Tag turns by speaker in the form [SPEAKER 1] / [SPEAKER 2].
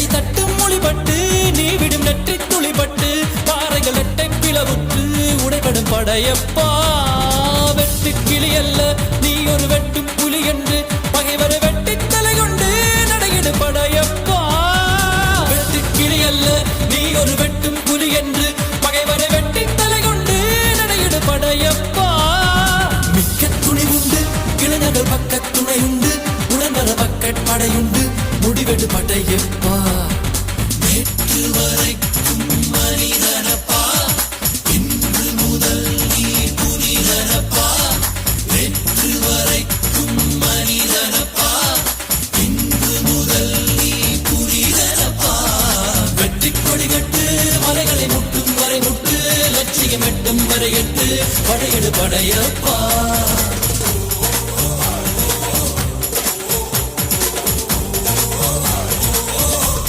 [SPEAKER 1] தட்டும் மொழிபட்டு நீ விடும் நெற்றி துளிபட்டு பாறைகள் எட்டை பிளவுற்று உடைபடும் படையப்பா. வெட்டு கிளி அல்ல நீ ஒரு வெட்டும் புலி என்று பகைவரை வெட்டி தலை கொண்டு நடையிடு படையப்பா. வெட்டு கிளி அல்ல நீ ஒரு வெட்டும் புலி என்று பகைவரை வெட்டி தலை கொண்டு நடையிடு படையப்பா. மிக்க துணி உண்டு இளைஞர்கள் பக்க துணை உண்டு உடனர பக்க படையுண்டு முடிவெடு படையப்பா. நேற்று வரைக்கும் மனிதனப்பா இன்று முதல் நீ புனிதனப்பா. நேற்று வரைக்கும் மனிதனப்பா இன்று முதல் நீ புனிதனப்பா. வெற்றி கொடி கட்டு மலைகளை முட்டும் வரை முட்டு லட்சியம் எட்டும் வரை எட்டு படையெடு படையப்பா.